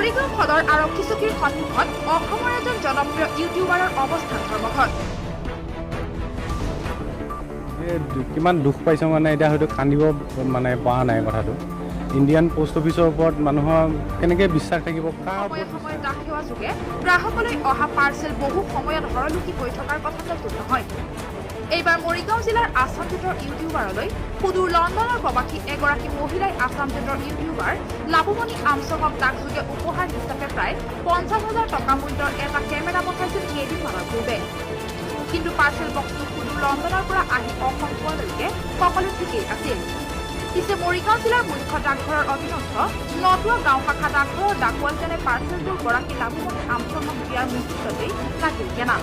মৰিগাঁও সদৰ আৰক্ষী চকীৰ সন্মুখত অসমৰ এজন জনপ্ৰিয় ইউটিউবাৰৰ অৱস্থান ধৰ্মঘট। কিমান দুখ পাইছোঁ মানে এতিয়া হয়তো কান্দিব মানে পৰা নাই কথাটো। ইণ্ডিয়ান পোষ্ট অফিচৰ ওপৰত মানুহৰ কেনেকৈ বিশ্বাস থাকিব? সময়ে সময়ে দাগ সেৱা যোগে গ্ৰাহকলৈ অহা পাৰ্চেল বহু সময়ত হৰলুকি হৈ থকাৰ কথাটো ভুল নহয়। এইবাৰ মৰিগাঁও জিলাৰ আছাম জেটৰ ইউটিউবাৰলৈ সুদূৰ লণ্ডনৰ প্ৰবাসী এগৰাকী মহিলাই আছাম জেটৰ ইউটিউবাৰ লাভুমণি আমচঙক ডাকযোগে উপহাৰ হিচাপে প্ৰায় 50,000 টকা মূল্যৰ এটা কেমেৰা পঠাইছিল কেইদিনমানৰ পূৰ্বে। কিন্তু পাৰ্চেল বক্সটো সুদূৰ লণ্ডনৰ পৰা আহি অসম পোৱালৈকে সকলো ঠিকেই আছিল। পিছে মৰিগাঁও জিলাৰ মুখ্য ডাকঘৰৰ অধীনস্থ নটুৱা গাঁও শাখা ডাকঘৰৰ ডাকোৱালজনে পাৰ্চেলটোৰ গৰাকী লাভুমণি আমচঙক দিয়াৰ মুহূৰ্ততেই লাগিল কেনা।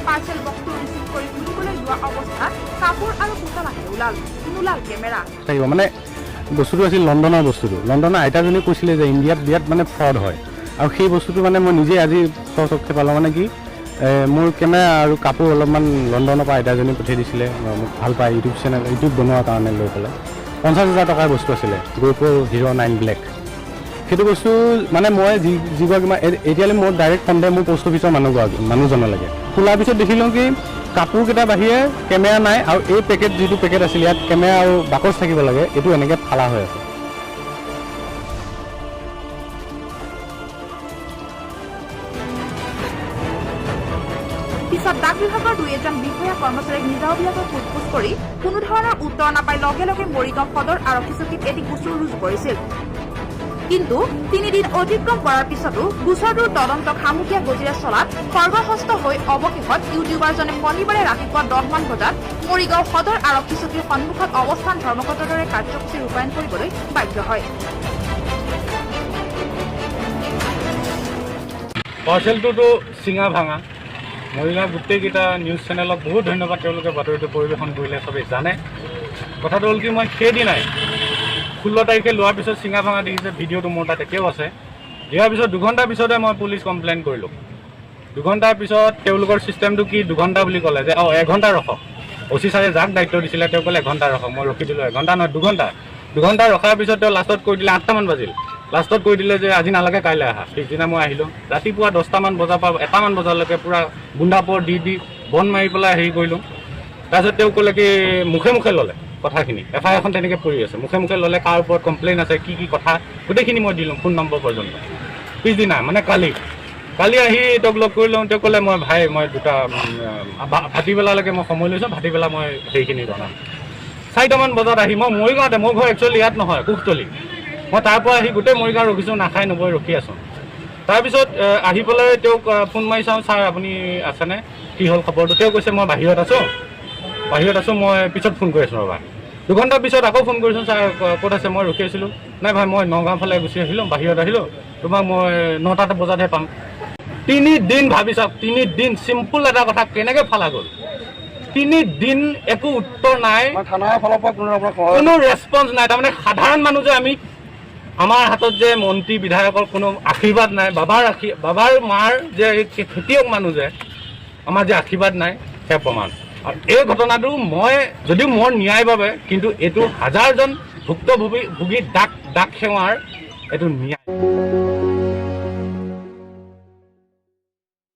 পাৰ্চেল বক্সটো ৰিচিভ কৰি খুলিবলৈ লোৱা অৱস্থাত কাপোৰ আৰু পুতলাহে নোলাল কেমেৰা। মানে বস্তুটো আছিল লণ্ডনৰ বস্তুটো। লণ্ডনৰ আইতাজনী কৈছিলে যে ইণ্ডিয়াত বিৰাট মানে ফ্ৰড হয়, আৰু সেই বস্তুটো মানে মই নিজে আজি চক্ষে পালোঁ। মানে কি মোৰ কেমেৰা আৰু কাপোৰ অলপমান লণ্ডনৰ পৰা আইতাজনী পঠিয়াই দিছিলে, মোক ভাল পায় ইউটিউব বনোৱাৰ কাৰণে লৈ পেলাই 50,000 টকাৰ বস্তু আছিলে GoPro Hero 9 Black। সেইটো বস্তু মানে মই যিগৰাকী এতিয়ালৈ মোৰ ডাইৰেক্ট সন্দেহ মোৰ পোষ্ট অফিচৰ মানুহজনলৈকে। খোলাৰ পিছত দেখিলোঁ কি কাপোৰকেইটা বাহিৰে কেমেৰা নাই, আৰু এই যিটো পেকেট আছিলে ইয়াত কেমেৰা আৰু বাকচ থাকিব লাগে, এইটো এনেকৈ ফালা হৈ আছে। পিছত ডাক বিভাগৰ 2-এজন বিষয়া কৰ্মচাৰীক নিজাববীয়াকৈ সোধপোছ কৰি কোনো ধৰণৰ উত্তৰ নাপাই লগে লগে মৰিগাঁও সদৰ আৰক্ষী চকীত এটি গোচৰ ৰুজু কৰিছিল। কিন্তু 3 দিন অতিক্ৰম কৰাৰ পিছতো গোচৰটোৰ তদন্ত খামুখীয়া গতিৰে চলাত সৰ্বহস্ত হৈ অৱশেষত ইউটিউবাৰজনে শনিবাৰে ৰাতিপুৱা 10মান বজাত মৰিগাঁও সদৰ আৰক্ষী চকীৰ সন্মুখত অৱস্থান ধৰ্মঘটৰ দৰে কাৰ্যসূচী ৰূপায়ণ কৰিবলৈ বাধ্য হয়। পাৰ্চেলটোতো চিঙা ভাঙা। মৰিগাঁও গোটেইকেইটা নিউজ চেনেলক বহুত ধন্যবাদ, তেওঁলোকে বাতৰিটো পৰিৱেশন কৰিলে, চবেই জানে। কথাটো হ'ল কি মই সেইদিনাই 16 তাৰিখে লোৱাৰ পিছত চিঙা ভাঙা দেখিছে, ভিডিঅ'টো মোৰ তাত এতিয়াও আছে। দিয়াৰ পিছত 2 ঘণ্টাৰ পিছতে মই পুলিচ কমপ্লেইন কৰিলোঁ। 2 ঘণ্টাৰ পিছত তেওঁলোকৰ ছিষ্টেমটো কি 2 ঘণ্টা বুলি ক'লে যে 1 ঘণ্টা ৰখক। অচি ছাৰে যাক দায়িত্ব দিছিলে তেওঁ ক'লে 1 ঘণ্টা ৰখক। মই ৰখি দিলোঁ 1 ঘণ্টা নহয় 2 ঘণ্টা। 2 ঘণ্টা ৰখাৰ পিছত তেওঁ লাষ্টত কৈ দিলে 8টামান বাজিল। লাষ্টত কৈ দিলে যে আজি নালাগে কাইলৈ আহা। পিছদিনা মই আহিলোঁ ৰাতিপুৱা 10টামান বজাৰ পৰা 1টামান বজালৈকে পূৰা গুণ্ডাপৰ দি বন মাৰি পেলাই হেৰি কৰিলোঁ। তাৰপিছত তেওঁ ক'লে কি মুখে মুখে ল'লে কথাখিনি, FIR এখন তেনেকৈ পৰি আছে, মুখে মুখে ল'লে কাৰ ওপৰত কমপ্লেইন আছে, কি কথা গোটেইখিনি মই দিলোঁ, ফোন নম্বৰ পৰ্যন্ত। পিছদিনা মানে কালি আহি তেওঁক লগ কৰি লওঁ। তেওঁ ক'লে মই দুটা ভাটিবেলালৈকে মই সময় লৈছোঁ, ভাটিবেলা মই সেইখিনি জনাম। 4টামান বজাত আহি মই মৰিগাঁৱতে, মোৰ ঘৰ একচুৱেলি ইয়াত নহয়, কুশতলি। মই তাৰ পৰা আহি গোটেই মৰিগাঁও ৰখিছোঁ, নাখাই নবৈ ৰখি আছোঁ। তাৰপিছত আহি পেলাই তেওঁক ফোন মাৰি চাওঁ, ছাৰ আপুনি আছেনে, কি হ'ল খবৰটো? তেওঁ কৈছে মই বাহিৰত আছোঁ, মই পিছত ফোন কৰি আছোঁ ৰ'বা। 2 ঘণ্টাৰ পিছত আকৌ ফোন কৰিছোঁ, ছাৰ ক'ত আছে? মই ৰখি আছিলোঁ। নাই ভাই মই নগাঁও ফালে গুচি আহিলোঁ, বাহিৰত আহিলোঁ, তোমাক মই 9টা বজাতহে পাম। 3 দিন ভাবি চাওক, 3 দিন চিম্পুল এটা কথা কেনেকৈ ফালা গ'ল। 3 দিন একো উত্তৰ নাই, থানাৰ ফালৰ পৰা কোনো ৰেছপন্স নাই। তাৰমানে সাধাৰণ মানুহ যে আমাৰ হাতত যে মন্ত্ৰী বিধায়কৰ কোনো আশীৰ্বাদ নাই, বাবাৰ মাৰ যে খেতিয়ক মানুহ যে আমাৰ যে আশীৰ্বাদ নাই, সেয়া প্ৰমাণ। আৰু এই ঘটনাটো যদিও মোৰ ন্যায়ৰ বাবে, কিন্তু এইটো হাজাৰজন ভুক্তভোগী ডাক সেৱাৰ এইটো ন্যায়।